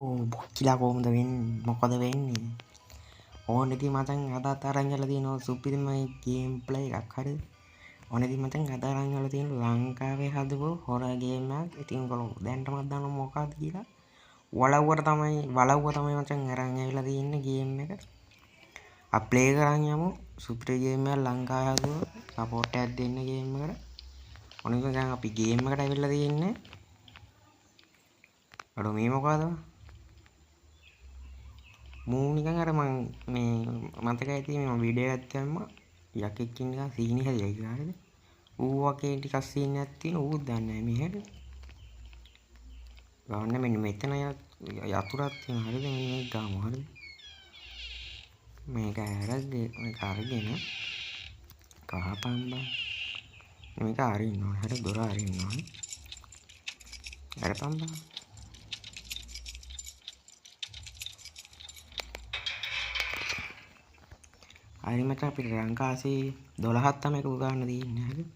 බොක්කිලා කොහොමද වෙන්නේ? මොකද වෙන්නේ? ඕන ඉතින් මචං අදත් අරන් යලා තියෙනවා සුපිරිම ගේම් ප්ලේ එකක් හරිද? ඕන ඉතින් මචං අද අරන් යලා තියෙන ලංකාවේ හදපු හොරර් ගේම් එකක්. ඉතින් ඔයගොල්ලෝ දැනටමත් දන්නවා මොකක්ද කියලා. වලව්ව තමයි මචං අරන් ඇවිල්ලා තියෙන්නේ ගේම් එක. අපි ප්ලේ කරන් යමු. සුපිරි ගේම් එකක් ලංකාවේ හදපු සපෝට් එකක් දෙන්න ගේම් එකට. ඕන ඉතින් දැන් අපි ගේම් එකට ඇවිල්ලා තියෙන්නේ. අර මේ මොකද? මූ නිකන් අර මං මේ මතකයි ඇති මේ වීඩියෝ එකක් දැම්මා යකෙක් ඉන්න නිකන් සීනි හැදියා කියලා හරිද ඌ වගේ ටිකක් සීන් එකක් තියෙන ඌත් දන්නේ නැහැ මේ හැටි ගාන්න මෙන්න මෙතන යතුරක් තියෙන හරිද මෙන්න මේක ගාමු හරිද මේක අරගෙන කහපන් බං මේක අරින්න ඕන හරිද දොර අරින්න ඕන අරපන් බං හරි මචං අපිට ලංකාවේ 12ක් තමයි එක ගන්න දෙන්නේ හරිද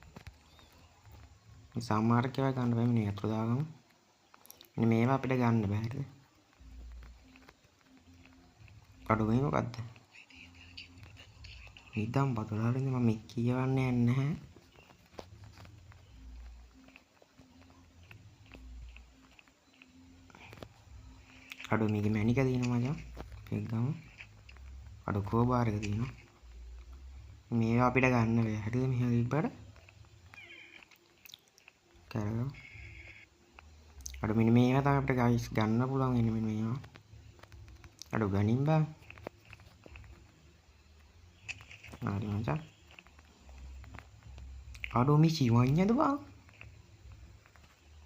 සමහරක් ඒවා ගන්න බෑ මේ අතුරු දාගමු මෙන්න මේවා අපිට ගන්න බෑ හරිද කඩු මේ මොකද්ද නිදම් බතලාරින්ද මම කියවන්නේ නැහැ කඩු මේක මැනික දිනවා මචං ඒක ගමු කඩු කෝබාර එක දිනවා මේවා අපිට ගන්න බෑ හරිද මෙහෙම ඉබ්බට කරගමු අර මෙන්න මේවා තමයි අපිට ගයිස් ගන්න පුළුවන් එන්නේ මෙන්න මේවා අර ගනින් බා හරි මචං අර මේ සිවන්නේද බා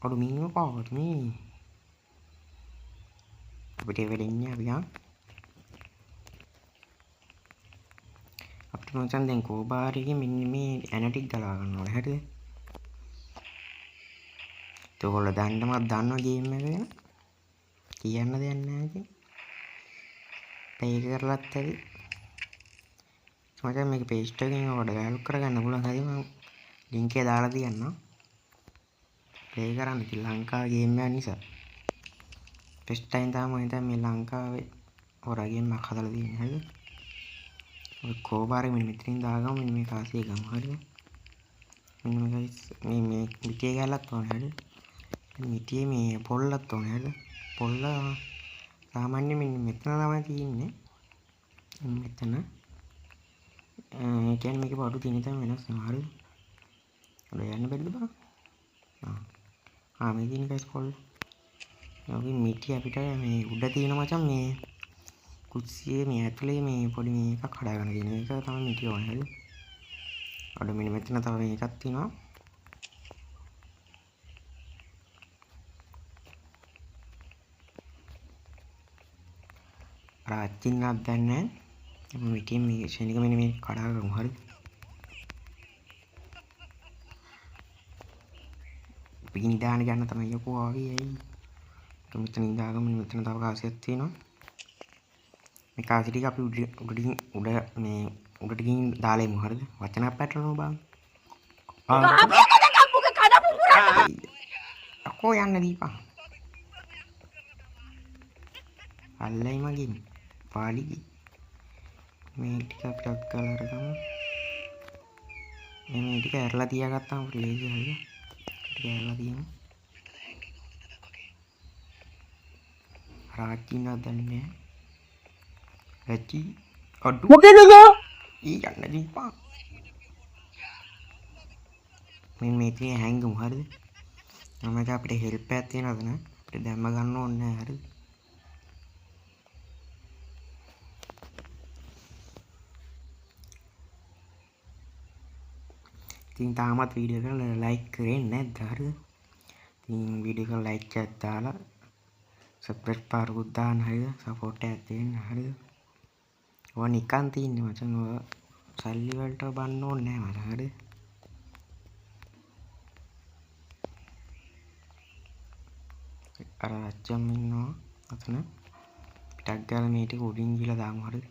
අර මීනෝ පාවට මේ අපිට වෙලෙන්නේ අපි අපිට මචං දැන් කෝබාරයේ මෙන්න මේ ඇනටික් ගලා ගන්න ඕනේ හරිද ඔයගොල්ලෝ දැන්නමත් දන්නවා ගේම් එක ගැන කියන්න දෙයක් නැහැ ඉතින් ප්ලේ කරලත් ඇති මචං මේක පේස්ට් එකකින් ඔයාලට ඩවුන්ලෝඩ් කරගන්න පුළුවන් හරි මම ලින්ක් එක දාලා තියන්නම් ප්ලේ කරන්න ඉතින් ලංකාවේ ගේම් එකක් නිසා ෆස්ට් ටයිම් තමයි මම මේ ලංකාවේ හොරර් ගේම් එකක් හදලා තියෙන්නේ හරිද ඔය කෝබාරේ මෙන්න මෙතනින් දාගමු මෙන්න මේ කාසිය ගමු හරිද මෙන්න මේ ගයිස් මේ පිටිය ගාලක් ඕනේ හරිද මිටියේ මේ පොල්ලත් ඕනේ හරිද පොල්ල සාමාන්‍ය මෙන්න මෙතන තමයි තියෙන්නේ මෙතන ඒ කියන්නේ මේක බඩු තියෙන තැන වෙනස් වෙනවා හරිද ඔය යන්න බැරිද බං මේ තියෙන ගයිස් පොල්ල යෝගි මිටිය අපිට මේ උඩ තියෙන මචං මේ කුස්සියේ මේ ඇතුලේ මේ පොඩි මේ එකක් හදාගන්න තියෙන එක තමයි මිටිය ඕනේ හරිද අර මෙන්න මෙතන තව මේකක් තියෙනවා අච්චින්නක් දැන්නේ මිටියෙන් මේ ශනික මෙන්න මේ කඩා ගමු හරිද පිටින් දාන ගන්න තමයි යකෝ ආවේ ඇයි මෙතන ඉඳාගමු මෙතන තව කාසියක් තියෙනවා මේ කාසිය ටික අපි උඩට ගිහින් දාලා එමු හරිද වචනක් පැටලෙනවා බං අකෝ යන්න දීපන් අල්ලයි මගින් පාලිගි මේ ටික අපිට ගාලා අරගමු මේ ටික ඇරලා තියාගත්තාම අපිට ලේසි හරිද ටික ඇරලා තියමු රාජිනා දන්නේ රැචි අඩු මොකේද ඊ යන්න දීපන් මේ ඉතින් හැංගමු හරිද මම අපිට හෙල්ප් එකක් තියනවද නේ අපිට දැම්ම ගන්න ඕනේ නැහැ හරිද ඉතින් තාමත් වීඩියෝ එක ලයික් කරේ නැද්ද හරිද ඉතින් වීඩියෝ එක ලයික් එකක් දාලා සබ්ස්ක්‍රයිබ් පාරකුත් දාන්න හරිද සපෝට් එකක් දෙන්න හරිද ඔය නිකන් තියන්නේ මචං ඔය සල්ලි වලට බන්න ඕනේ නැහැ මචං හරිද අර අච්චම් ඉන්නවා අතන පිටක් ගාලා මේ ටික උඩින් ගිහලා දාමු හරිද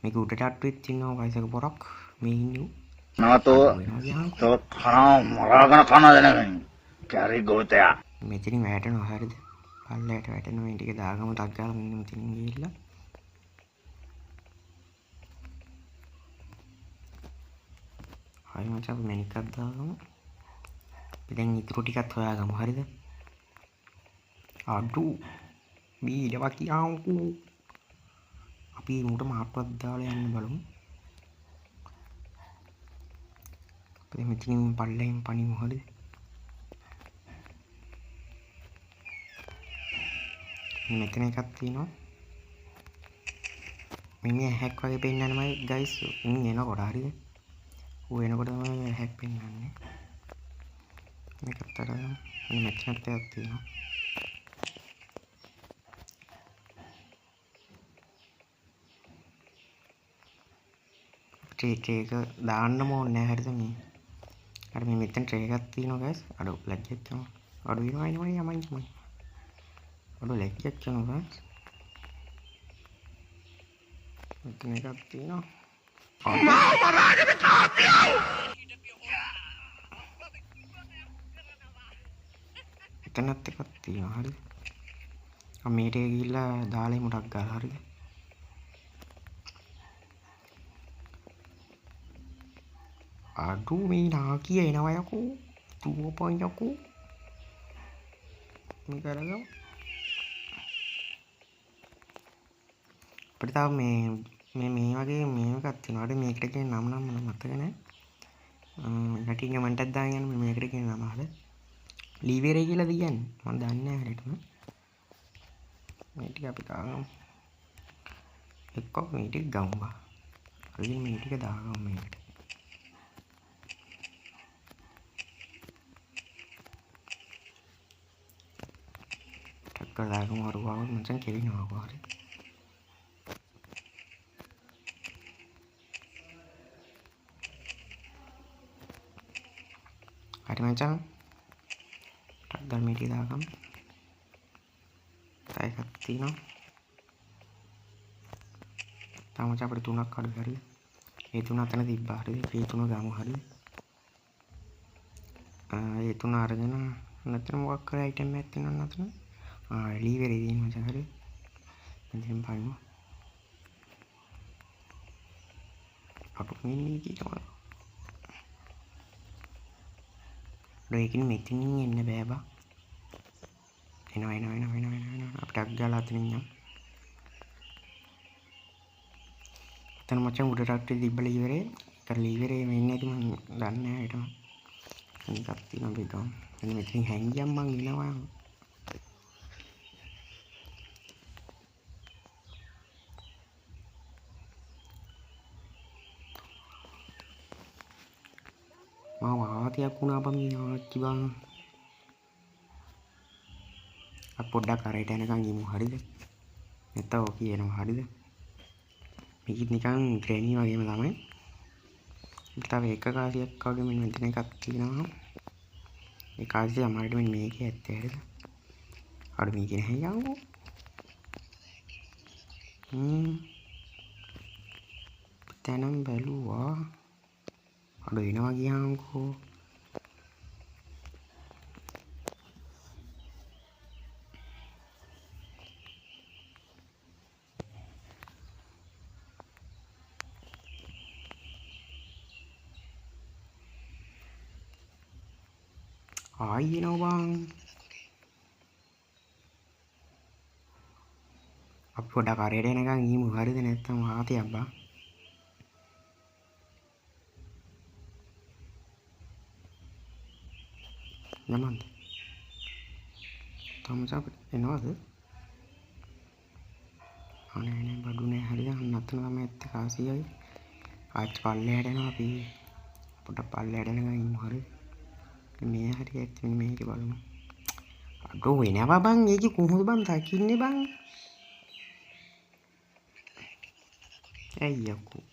මේක උඩට අට්ටුවෙත් තියෙනවා වයසක පොරක් මේ ඉන්නේ නවතෝ තව කනවා මරාගෙන කනවා දැනගන්න. කැරි ගෝතයා. මෙතනින් වැටෙනවා හරිද? පල්ලයට වැටෙන මේ ටික දාගමු ටක් ගාලා මෙන්න මෙතනින් ගිහිල්ලා හරි මචං අපි මැනිකක් දාගමු දැන් ඉතුරු ටිකත් හොයාගමු හරිද අඩු බීඩවා කියන්කෝ අපි මුට මාට්ටුවක් දාලා යන්න බලමු අපි මෙතනින් පල්ලෙන් පනිමු හරිද මෙතන එකක් තියෙනවා මිනිහ හැක් වගේ පෙන්නන්නමයි ගයිස් උන් එනකොට හරිද ඌ එනකොට තමයි හැක් පෙන්නන්නේ මේකත් අර මෙතනත් එකක් තියෙනවා ට්‍රේ එක දාන්න ඕනේ නැහැ හරිද මේ අර මේ මෙතන ට්‍රේ එකක් තියෙනවා ගයිස් අර ලැජ්ජත් වෙනවා අඩු වෙනවා යමයි අඩු ලැජ්ජත් වෙනවා ගයිස් මෙතන එකක් තියෙනවා එතනත් එකක් තියෙනවා හරිද මේට ගිහිල්ලා දාලා මුටක් ගාලා හරිද අඩු මේ නාකිය එනවා යකෝ තුවපන් යකෝ මේ කරගමු අපිට තාම මේ වගේ මේකක් තියෙනවා අර මේකට කියන නම මම මතක නැහැ යටින් කමෙන්ට් එකක් දාගෙන යන්න මේකට කියන නම හරිද ලීවරේ කියලා දියන්නේ මම දන්නේ නැහැ හරියටම මේ ටික අපි දාගමු එක්ක මේ ටික ගමු හරිද මේ ටික දාගමු මේකට දාගමු අරුවාව මචං කෙලිනවා හරි හරි මචං ටක් ගාලා මේ ටික දාගමු තව එකක් තියෙනවා තාම මචං අපිට තුනක් අඩු හරිද ඒ තුන අතන තිබ්බා හරිද ඒ තුන ගමු හරිද ඒ තුන අරගෙන නැත්නම් මොකක් කරේ අයිටම් එකක් තියෙනවද නැත්නම් ලීවරේ දින මචං හරි මෙතෙන් බලමු අපු මිනිහ කියනවා ලෝකින් මෙතනින් එන්න බෑ බා එනවා අපිට ගාලා අතනින් යන්න එතන මචං උඩට තිබ්බ ලීවරේ ඒක ලීවරේ වෙන්නේ නැති මම දන්නේ නැහැ හිටම එකක් තියෙනවා බෙදම් එන්න මෙතනින් හැංගියම් මං එනවා ආතියක් වුණා බං ආච්චි බං අප පොඩ්ඩක් කරේට යනකම් ගිමු හරිද නැත්නම් ඔය කියනවා හරිද මේක නිකන් ග්‍රේනි වගේම තමයි තව එක කාසියක් වගේ මෙන්න මෙතන එකක් තියෙනවා ඒ කාසිය අමාරුට මෙන්න මේකේ ඇත්තේ හරිද අර මේකේ නැහැ යංගෝ තැනම් බැලුවා අඩ වෙනවා ගියාම්කෝ ආයෙනවා බං අපි පොඩක් කරේට එනකන් ගිමු හරිද නැත්නම් ආතියක් බං යමන්ද තමසක් එනවද අනේ බඩු නෑ හරිද අන්නතන තමයි ඇත්ත කාසියයි ආච්ච පල්ලෙහාට යනවා අපි පොඩක් පල්ලෙහාට යනකම් ඉමු හරිද මේ හරිය ඇත්ත මෙන්න මේක බලමු අඩෝ වෙනවා බං ඒක කොහොමද බං දකින්නේ බං අයියකෝ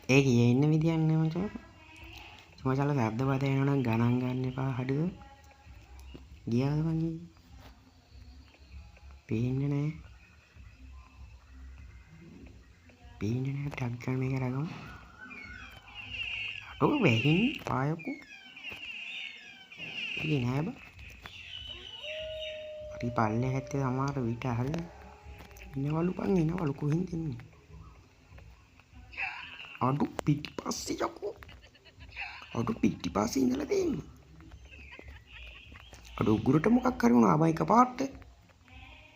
ඒ කියේ ඉන්න විදියක් නෑ මචං සමහරවල් ශබ්ද බද එනවා නම් ගණන් ගන්න එපා හරිද ගියාද බං පේන්නේ නෑ ටක් ගන්න මේක රගමු අඩෝ වෙහින් පායකෝ එළියේ නෑ බං. හරි පල්ලේ හැත්තේ සමහර විට හරි ඉනවලු බං ඉනවලු කොහෙන්ද එන්නේ? අඩු පිටිපස්සේ යකෝ. අඩු පිටිපස්සේ ඉඳලා තියෙන්නේ. අඩු උගුරට මොකක් හරි වුණා බං එකපාරට.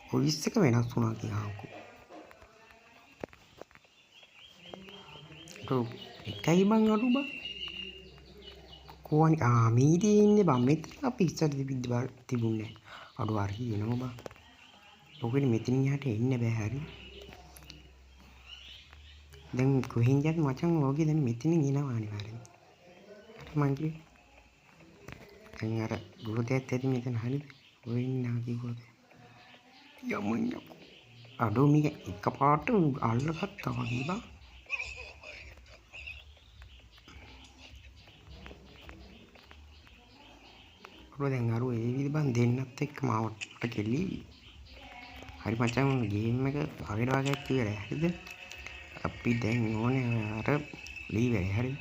පොලිස් එක වෙනස් වුණා කියහන්කෝ. අඩු එකයි බං අඩු බං. කොහොනි මීදී ඉන්නේ බං මෙතන අපි ඉස්සර තිබුණේ. අඩු හරි එනවා බං. ඔකෙන් මෙතනින් යහට එන්න බෑ හරි. දැන් කොහෙන් යත් මචං ඔගේ දැන් මෙතනින් එනවා අනිවාර්යෙන්. හරි මං කිව්වේ. දැන් අර ගුරුදේත් ඇති මෙතන හරිද? ඔය ඉන්න ආදී ගුරුදේ. යමුන් යකෝ. අඩෝ මේක එකපාරට අල්ලගත්තා වගේ බං. අර දැන් අර ඒ විදිහ බං දෙන්නත් එක්ක මාවට කෙලි. හරි මචං ගේම් එක වගේ වගේ කියලා හරිද? අපි දැන් ඕනේ අර ලීවරේ හරිද?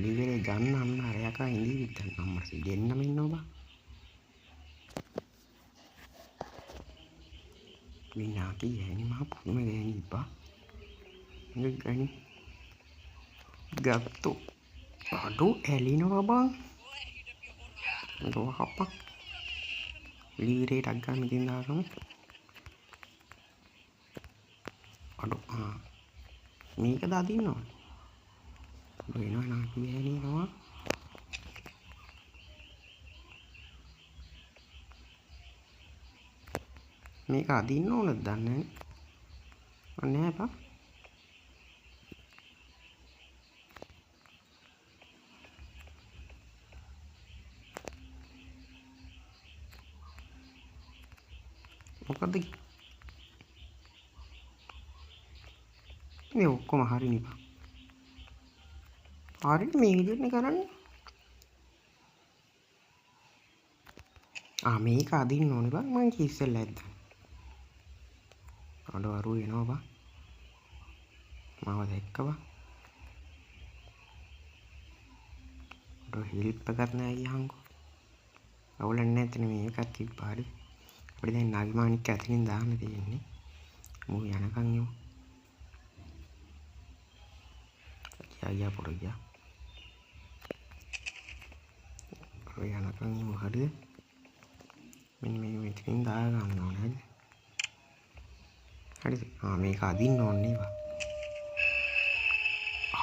ලීවරේ ගන්න අන්න අර යකා ඉඳී විතර අම්මට දෙන්නම ඉන්නවා බං. මිනා කියන්නේ මහ පුදුම ගෑණි බා. මේ ගෑණි ගත්තෝ අඩෝ ඇලිනවා බං. දොහප්ප ලීවරේ ටක් ගන්න මෙතෙන් දාගමු. අඩෝ මේක දාදින්න ඕනේ. වෙනවා නාකි ගෑණිනවා. මේක අදින්න ඕනද දන්නේ නැහැ. නෑ බා. මොකද්ද? මේ ඔක්කොම හරිනේ බා. හරියට මේ විදිහටනේ කරන්නේ. මේක අදින්න ඕනේ බං මං කිස්සෙල්ලා ඇද්දා. අඩෝ අරු එනවා බං. මාව දැක්ක බං. අඩෝ හෙල්ප් එකක් නෑ කියහන්කෝ. අවුලක් නැත්නම් මේකත් තිබ්බා හරි. අපිට දැන් නාගිමාණික්ක ඇතුලින් දාන්න තියෙන්නේ. මූ යනකම් යමු. යා පොරගියා. ඔය යනකම් යමු හරිද? මෙන්න මේ මෙතනින් දා ගන්න ඕනේ හරිද? හරිද? මේක අදින්න ඕනේ නේද?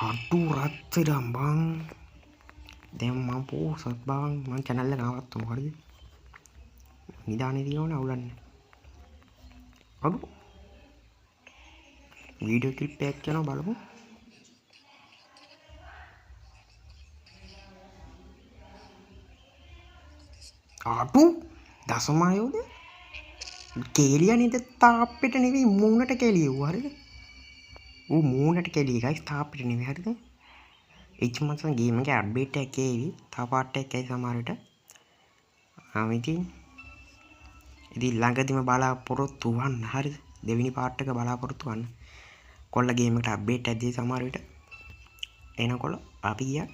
අඩු රත්තරන් බං. දැන් මම පෝසත් බං මම channel එක නවත්තමු හරිද? නිදානේ දිනවනේ අවුලන්නේ. අඩු වීඩියෝ ක්ලිප් එකක් කරනවා බලමු. අඩු දසමායෝද? කේලියා නේද තාප්පෙට නෙවෙයි මූණට කෙලියුවා හරිද? ඌ මූණට කෙලිය ගයිස් තාප්පෙට නෙවෙයි හරිද? එච්චමසන් ගේම් එකේ අප්ඩේට් එකක් ඒවි. තව පාර්ට් එකක් ඇයි සමහරට. ඉතින් ළඟදිම බලාපොරොත්තු වන්න හරිද? දෙවෙනි පාර්ට් එක බලාපොරොත්තු වන්න. කොල්ල ගේම් එකට අප්ඩේට් එකක් දී සමහර විට එනකොට අපි ගියා